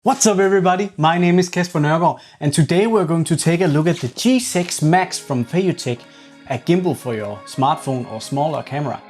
What's up everybody, my name is Kasper Nørgaard and today we're going to take a look at the G6 Max from FeiyuTech, a gimbal for your smartphone or smaller camera.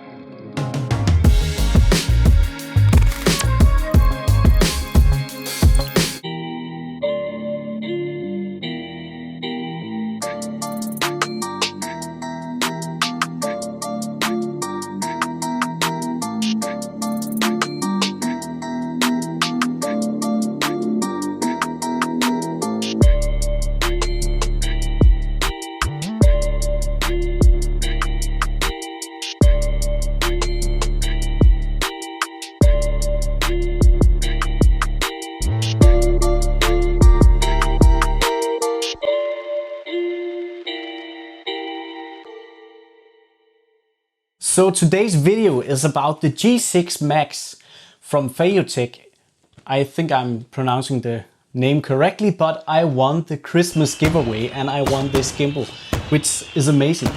So today's video is about the G6 Max from FeiyuTech. I think I'm pronouncing the name correctly, but I won the Christmas giveaway and I won this gimbal, which is amazing.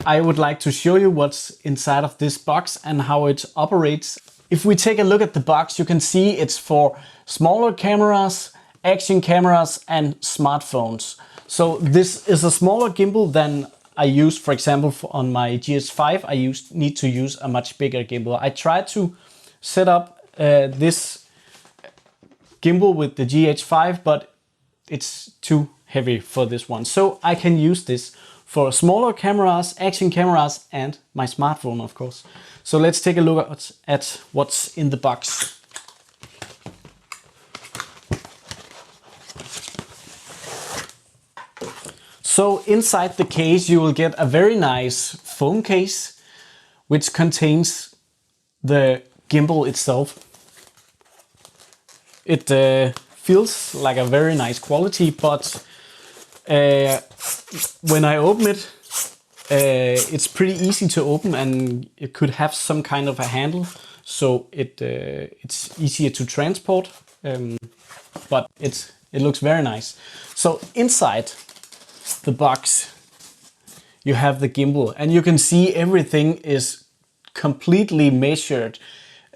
I would like to show you what's inside of this box and how it operates. If we take a look at the box, you can see it's for smaller cameras, action cameras and smartphones. So this is a smaller gimbal than I use, for example, on my GS5, I need to use a much bigger gimbal. I tried to set up this gimbal with the GH5, but it's too heavy for this one. So I can use this for smaller cameras, action cameras, and my smartphone, of course. So let's take a look at what's in the box. So inside the case you will get a very nice foam case which contains the gimbal itself. It feels like a very nice quality, but when I open it, it's pretty easy to open and it could have some kind of a handle, so it's easier to transport, but it looks very nice. So inside the box you have the gimbal and you can see everything is completely measured,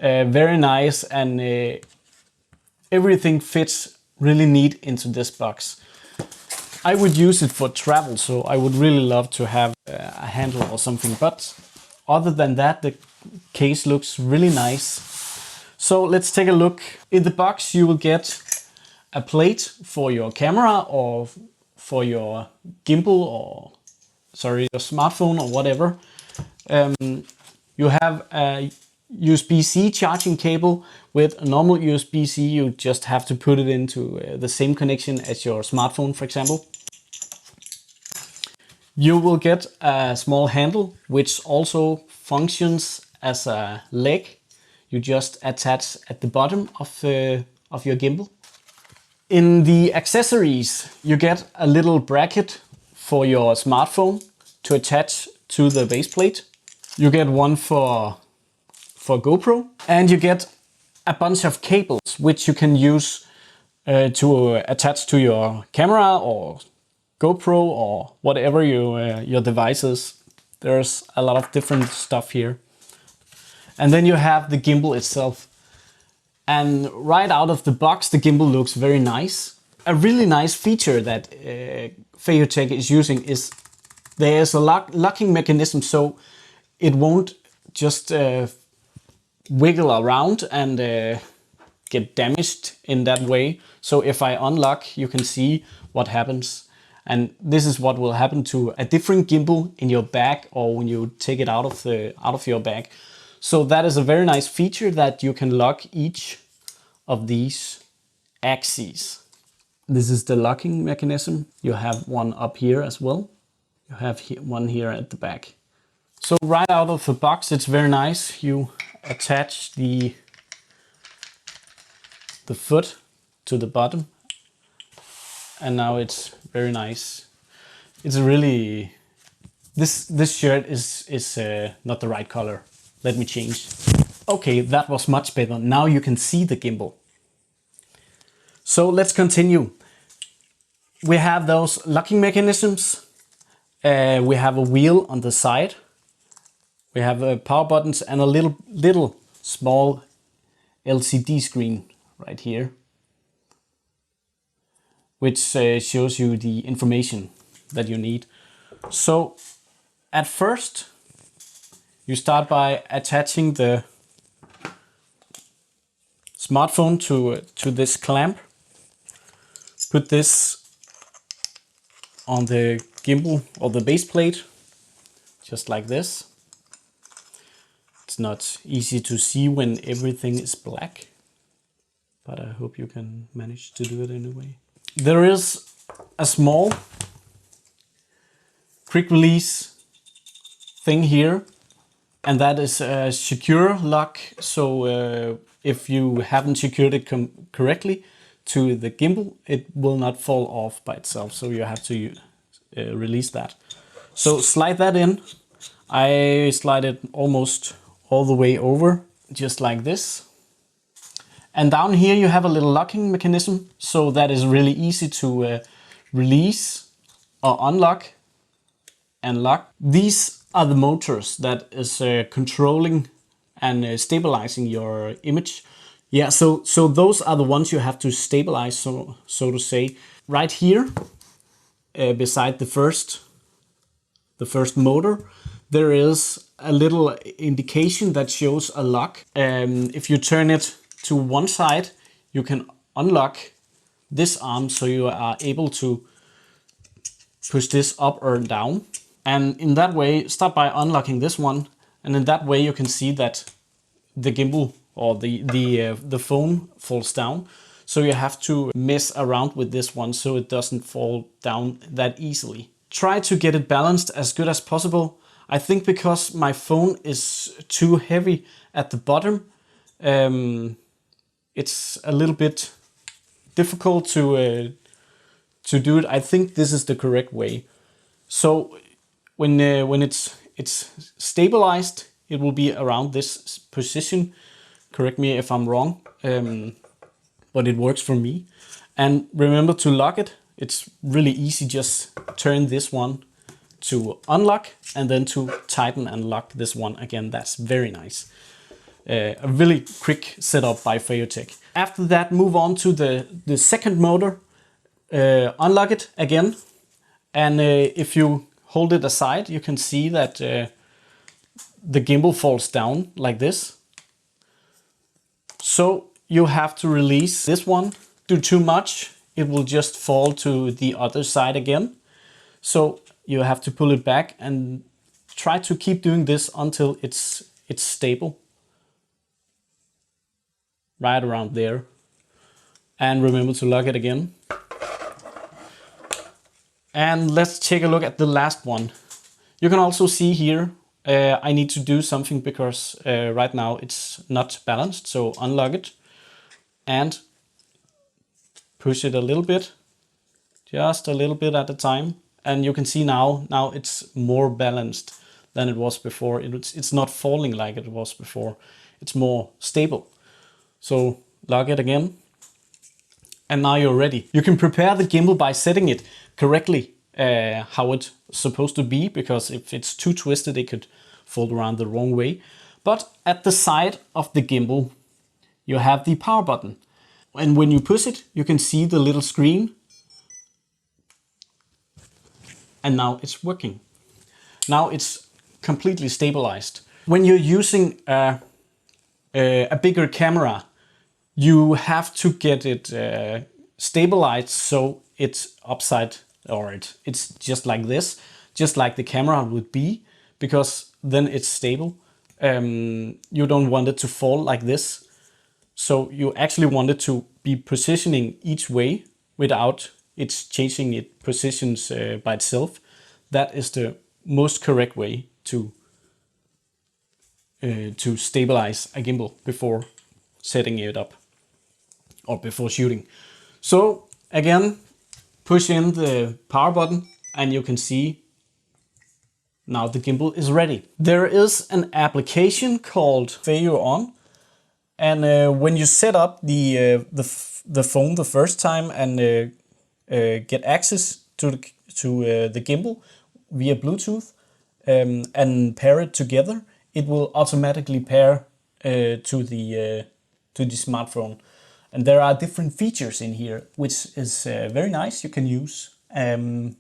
very nice, and everything fits really neat into this box. I would use it for travel, so I would really love to have a handle or something, but other than that the case looks really nice. So let's take a look. In the box you will get a plate for your camera or for your gimbal, or sorry, your smartphone or whatever. You have a USB-C charging cable. With a normal USB-C you just have to put it into the same connection as your smartphone, for example. You will get a small handle which also functions as a leg. You just attach at the bottom of your gimbal. In the accessories, you get a little bracket for your smartphone to attach to the base plate. You get one for GoPro, and you get a bunch of cables which you can use to attach to your camera or GoPro or whatever your device is. There's a lot of different stuff here. And then you have the gimbal itself. And right out of the box, the gimbal looks very nice. A really nice feature that FeiyuTech is using is there's a locking mechanism, so it won't just wiggle around and get damaged in that way. So if I unlock, you can see what happens. And this is what will happen to a different gimbal in your bag or when you take it out of your bag. So that is a very nice feature, that you can lock each of these axes. This is the locking mechanism. You have one up here as well. You have one here at the back. So right out of the box it's very nice. You attach the foot to the bottom and now it's very nice. It's really... This shirt is not the right color. Let me change. Okay, that was much better. Now you can see the gimbal. So let's continue. We have those locking mechanisms. We have a wheel on the side. We have power buttons and a little small LCD screen right here. which shows you the information that you need. So at first, you start by attaching the smartphone to this clamp. Put this on the gimbal or the base plate, just like this. It's not easy to see when everything is black, but I hope you can manage to do it anyway. There is a small quick release thing here, and that is a secure lock. So if you haven't secured it correctly to the gimbal, it will not fall off by itself. So you have to release that. So slide that in. I slide it almost all the way over, just like this. And down here you have a little locking mechanism, so that is really easy to release or unlock and lock. These are the motors that is controlling and stabilizing your image. Yeah, so those are the ones you have to stabilize, so to say. Right here, beside the first motor, there is a little indication that shows a lock. If you turn it to one side, you can unlock this arm, so you are able to push this up or down. And in that way, start by unlocking this one, and in that way you can see that the gimbal or the phone falls down. So you have to mess around with this one so it doesn't fall down that easily. Try to get it balanced as good as possible. I think because my phone is too heavy at the bottom, it's a little bit difficult to do it. I think this is the correct way. So when it's stabilized, it will be around this position. Correct me if I'm wrong, but it works for me. And remember to lock it. It's really easy. Just turn this one to unlock and then to tighten and lock this one again. That's very nice. A really quick setup by FeiyuTech. After that, move on to the second motor. Unlock it again, and if you hold it aside, you can see that the gimbal falls down like this. So you have to release this one. Do too much, it will just fall to the other side again. So you have to pull it back and try to keep doing this until it's stable. Right around there. And remember to lock it again. And let's take a look at the last one. You can also see here, I need to do something because right now it's not balanced. So unlock it and push it a little bit, just a little bit at a time. And you can see now it's more balanced than it was before. It's not falling like it was before. It's more stable. So lock it again. And now you're ready. You can prepare the gimbal by setting it correctly how it's supposed to be, because if it's too twisted, it could fold around the wrong way. But at the side of the gimbal, you have the power button. And when you push it, you can see the little screen. And now it's working. Now it's completely stabilized. When you're using a bigger camera, you have to get it stabilized so it's upside, or it's just like this, just like the camera would be, because then it's stable. You don't want it to fall like this. So you actually want it to be positioning each way without it's changing its positions by itself. That is the most correct way to stabilize a gimbal before setting it up or before shooting. So again, push in the power button and you can see now the gimbal is ready. There is an application called Feiyu ON, and when you set up the phone the first time and get access to the gimbal via Bluetooth and pair it together, it will automatically pair to the smartphone. And there are different features in here, which is very nice, you can use. And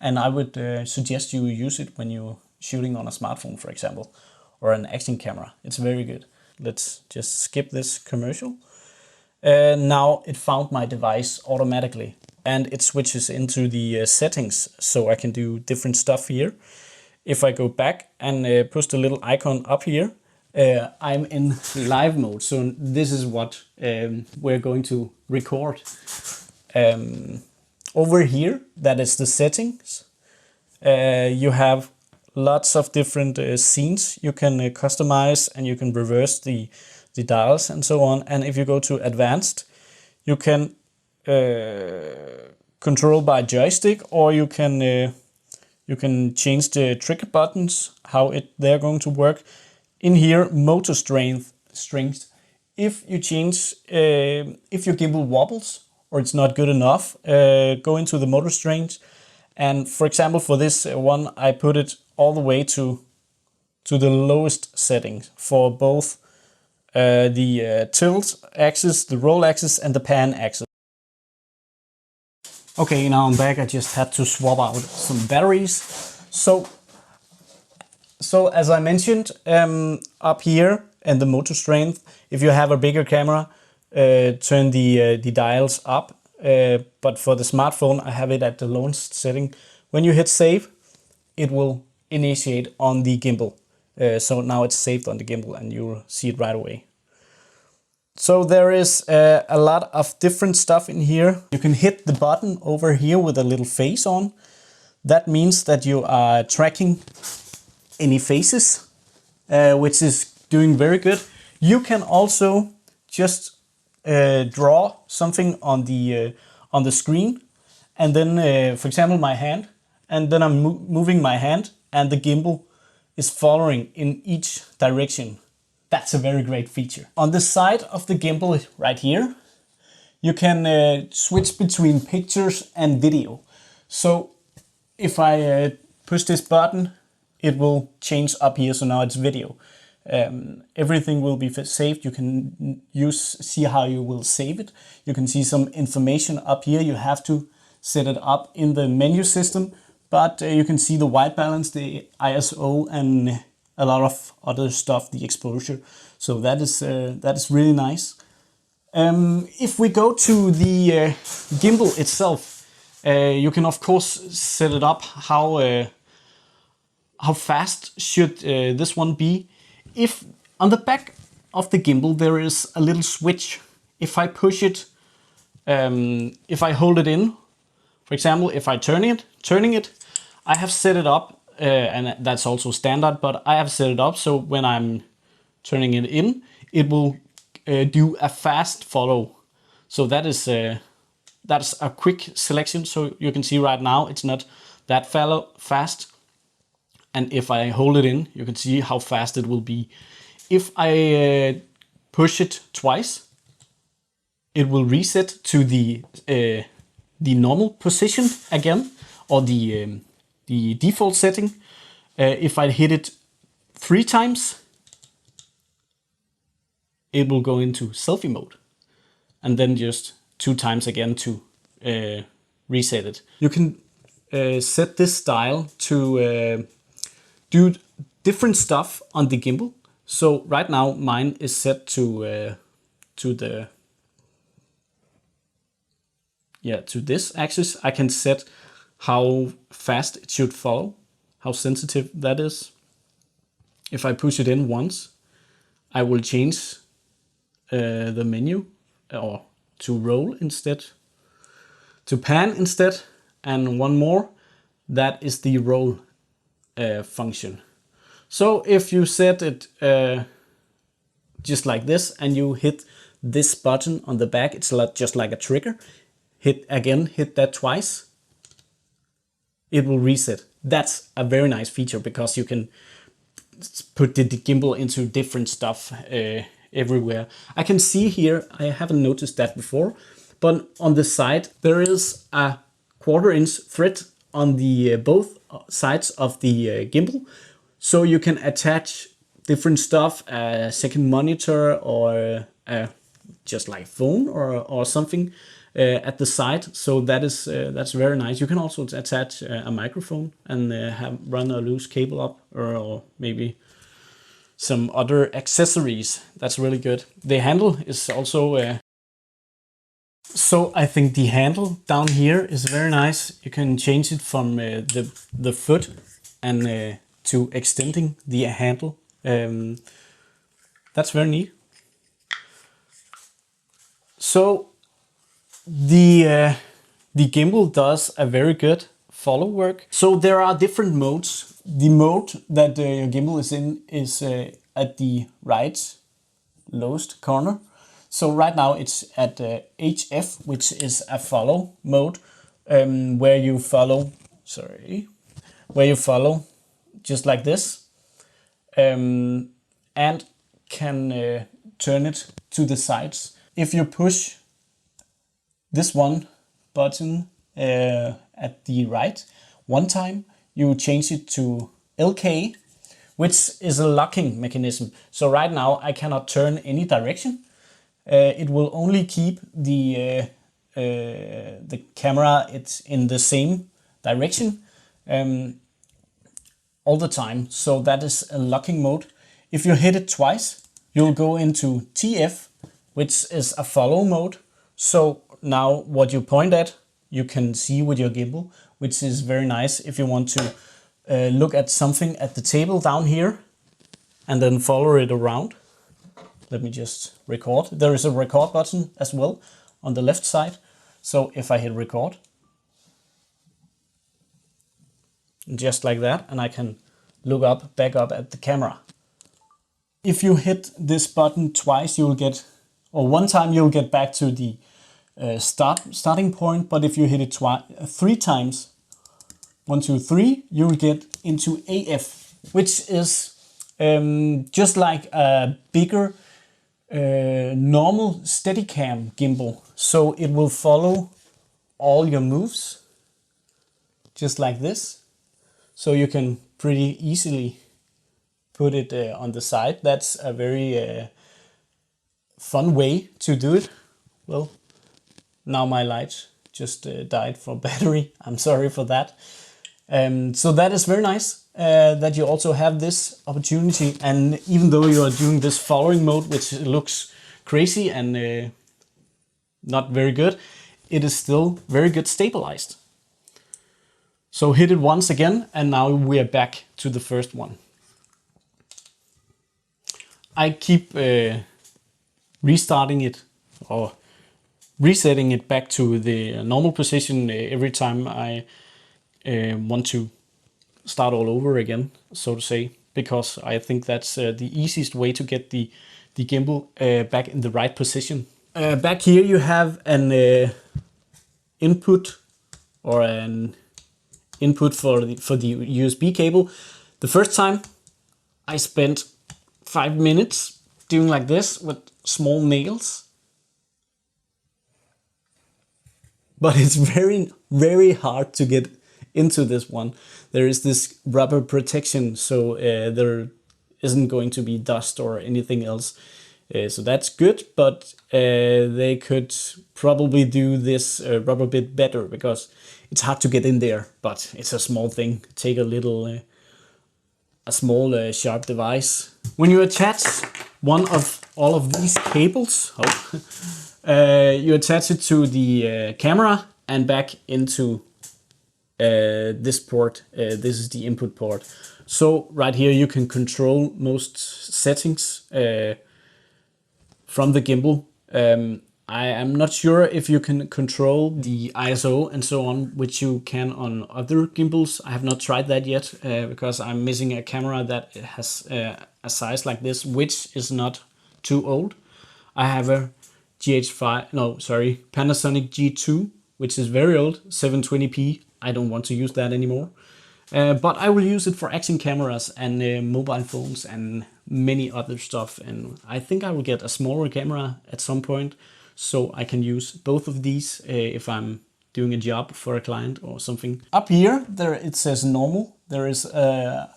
I would suggest you use it when you're shooting on a smartphone, for example, or an action camera. It's very good. Let's just skip this commercial. Now it found my device automatically, and it switches into the settings, so I can do different stuff here. If I go back and push the little icon up here, I'm in live mode. So this is what we're going to record. Over here, that is the settings. You have lots of different scenes you can customize, and you can reverse the dials and so on. And if you go to advanced, you can control by joystick, or you can change the trigger buttons, how they're going to work. In here, motor strength. If you change, if your gimbal wobbles or it's not good enough, go into the motor strength. And for example, for this one, I put it all the way to the lowest settings for both the tilt axis, the roll axis, and the pan axis. Okay, now I'm back. I just had to swap out some batteries. So as I mentioned, up here and the motor strength, if you have a bigger camera, turn the dials up. But for the smartphone, I have it at the lowest setting. When you hit save, it will initiate on the gimbal. So now it's saved on the gimbal and you'll see it right away. So there is a lot of different stuff in here. You can hit the button over here with a little face on. That means that you are tracking any faces, which is doing very good. You can also just draw something on the screen, and then, for example, my hand, and then I'm moving my hand, and the gimbal is following in each direction. That's a very great feature. On the side of the gimbal right here, you can switch between pictures and video. So if I push this button, it will change up here, so now it's video. Everything will be saved. You can see how you will save it. You can see some information up here. You have to set it up in the menu system, but you can see the white balance, the ISO, and a lot of other stuff, the exposure. So that is really nice. If we go to the gimbal itself, you can of course set it up how fast should this one be. If on the back of the gimbal there is a little switch. If I push it, if I hold it in, for example, if I turning it, I have set it up, and that's also standard, but I have set it up so when I'm turning it in, it will do a fast follow. So that's a quick selection. So you can see right now it's not that fast. And if I hold it in, you can see how fast it will be. If I push it twice, it will reset to the normal position again, or the default setting. If I hit it 3 times, it will go into selfie mode, and then just 2 times again to reset it. You can set this style to do different stuff on the gimbal. So right now mine is set to this axis. I can set how fast it should follow, how sensitive that is. If I push it in once, I will change the menu, or to roll instead, to pan instead, and one more, that is the roll function. So if you set it just like this and you hit this button on the back, it's just like a trigger. Hit that twice, it will reset. That's a very nice feature because you can put the gimbal into different stuff everywhere. I can see here, I haven't noticed that before, but on the side there is a 1/4 inch thread on the both sides of the gimbal, so you can attach different stuff, a second monitor or a just like phone or something at the side. So that's very nice. You can also attach a microphone and run a loose cable up, or maybe some other accessories. That's really good. The handle is also so I think the handle down here is very nice. You can change it from the foot and to extending the handle. That's very neat. So the gimbal does a very good follow work. So there are different modes. The mode that your gimbal is in is at the right lowest corner. So right now it's at HF, which is a follow mode, where you follow just like this, and can turn it to the sides. If you push this one button at the right one time, you change it to LK, which is a locking mechanism. So right now I cannot turn any direction. It will only keep the camera in the same direction all the time. So that is a locking mode. If you hit it twice, you'll go into TF, which is a follow mode. So now what you point at, you can see with your gimbal, which is very nice if you want to look at something at the table down here and then follow it around. Let me just record. There is a record button as well on the left side. So if I hit record, just like that, and I can look back up at the camera. If you hit this button twice, you'll get, or one time you'll get back to the starting point. But if you hit it 3 times, 1, 2, 3, you'll get into AF, which is just like a bigger normal Steadicam gimbal. So it will follow all your moves just like this. So you can pretty easily put it on the side. That's a very fun way to do it. Well, now my light just died for battery. I'm sorry for that. So that is very nice that you also have this opportunity. And even though you are doing this following mode, which looks crazy and not very good, it is still very good stabilized. So hit it once again, and now we are back to the first one. I keep restarting it or resetting it back to the normal position every time I want to start all over again, so to say, because I think that's the easiest way to get the gimbal back in the right position. Back here you have an input or an input for the USB cable. The first time I spent 5 minutes doing like this with small nails, but it's very, very hard to get into this one. There is this rubber protection, so there isn't going to be dust or anything else. So that's good, but they could probably do this rubber bit better, because it's hard to get in there, but it's a small thing. Take a small sharp device. When you attach one of all of these cables, you attach it to the camera and back into this port. This is the input port. So right here you can control most settings from the gimbal. I am not sure if you can control the ISO and so on, which you can on other gimbals. I have not tried that yet because I'm missing a camera that has a size like this, which is not too old. I have a Panasonic G2, which is very old, 720p. I don't want to use that anymore. But I will use it for action cameras and mobile phones and many other stuff. And I think I will get a smaller camera at some point, so I can use both of these if I'm doing a job for a client or something. Up here, it says normal. There is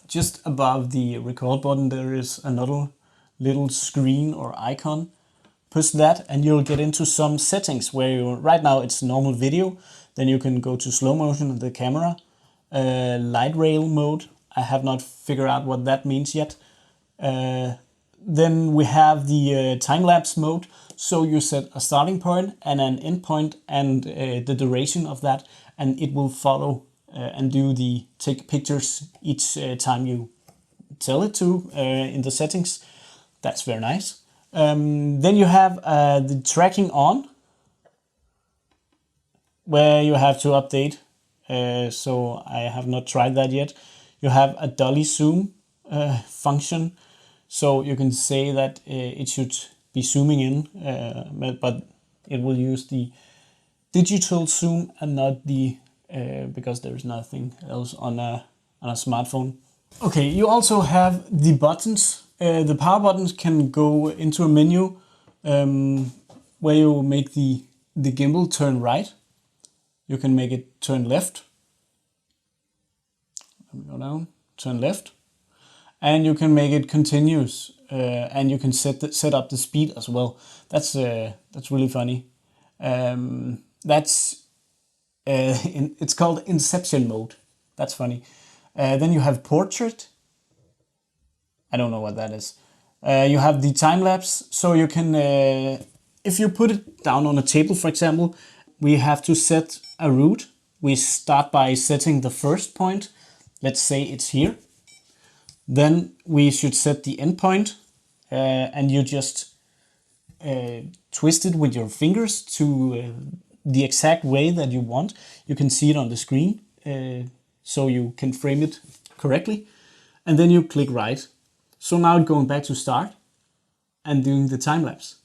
just above the record button, there is another little screen or icon push that and you'll get into some settings where you, right now it's normal video, then you can go to slow motion of the camera, light rail mode. I have not figured out what that means yet. Then we have the time-lapse mode. So you set a starting point and an end point and the duration of that, and it will follow and take pictures each time you tell it to in the settings. That's very nice. Then you have the tracking on, where you have to update. So I have not tried that yet. You have a dolly zoom function. So you can say that it should be zooming in, but it will use the digital zoom and not the, because there is nothing else on a smartphone. Okay, you also have the buttons. The power buttons can go into a menu where you make the gimbal turn right. You can make it turn left. Let me go down, turn left. And you can make it continuous, and you can set up the speed as well. That's really funny. It's called Inception mode. That's funny. Then you have portrait. I don't know what that is. You have the time lapse, so you can, if you put it down on a table, for example, we have to set a route. We start by setting the first point. Let's say it's here. Then we should set the end point, and you just twist it with your fingers to the exact way that you want. You can see it on the screen, so you can frame it correctly. And then you click right. So now going back to start and doing the time lapse.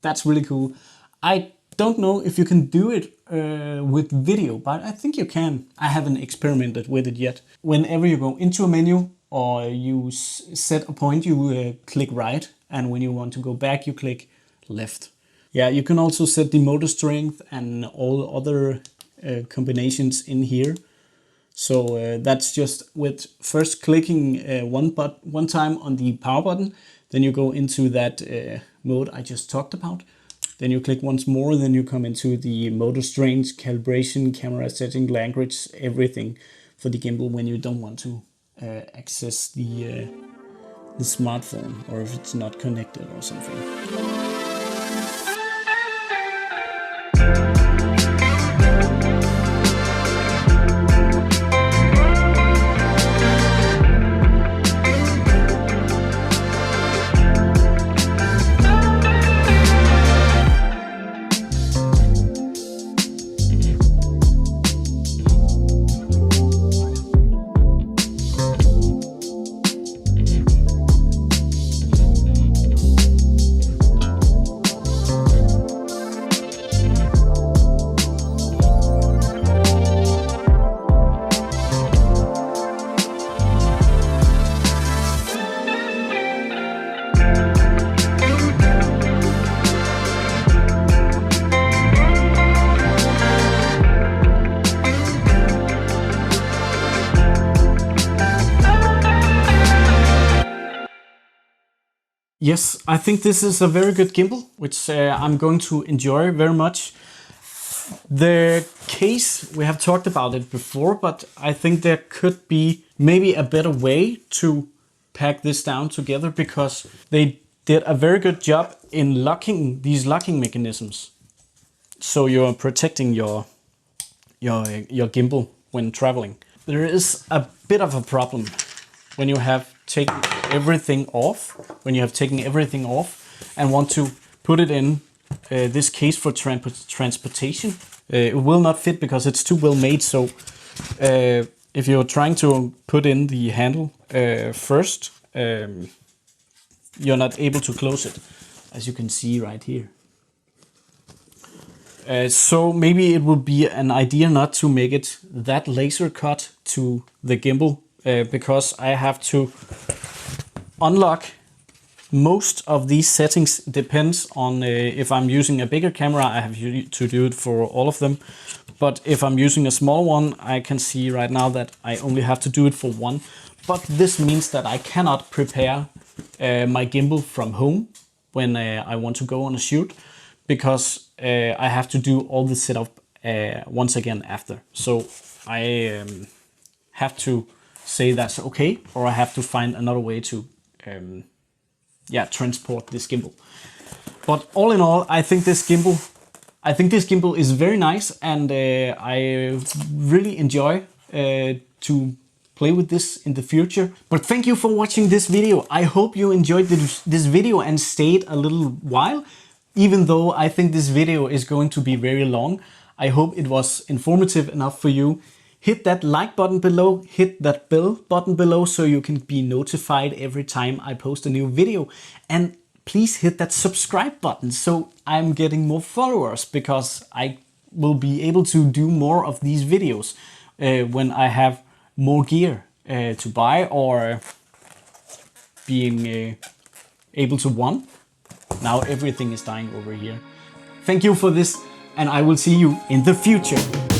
That's really cool. I don't know if you can do it with video, but I think you can. I haven't experimented with it yet. Whenever you go into a menu or you set a point, you click right, and when you want to go back, you click left. Yeah, you can also set the motor strength and all other combinations in here. So that's just with first clicking one time on the power button, then you go into that mode I just talked about. Then you click once more, then you come into the motor strength, calibration, camera setting, language, everything for the gimbal when you don't want to access the smartphone, or if it's not connected or something. Yes, I think this is a very good gimbal, which I'm going to enjoy very much. The case, we have talked about it before, but I think there could be maybe a better way to pack this down together, because they did a very good job in locking these locking mechanisms. So you're protecting your gimbal when traveling. There is a bit of a problem when you have taken everything off, and want to put it in this case for transportation. It will not fit because it's too well made. So if you're trying to put in the handle first, you're not able to close it, as you can see right here. So maybe it would be an idea not to make it that laser cut to the gimbal, because I have to unlock most of these settings. Depends on if I'm using a bigger camera, I have to do it for all of them. But if I'm using a small one, I can see right now that I only have to do it for one. But this means that I cannot prepare my gimbal from home when I want to go on a shoot, because I have to do all the setup once again after. So I have to say that's okay, or I have to find another way to transport this gimbal. But all in all, I think this gimbal is very nice, and I really enjoy to play with this in the future. But thank you for watching this video. I hope you enjoyed this video and stayed a little while, even though I think this video is going to be very long. I hope it was informative enough for you. Hit that like button below, hit that bell button below so you can be notified every time I post a new video. And please hit that subscribe button so I'm getting more followers, because I will be able to do more of these videos when I have more gear to buy, or being able to want. Now everything is dying over here. Thank you for this, and I will see you in the future.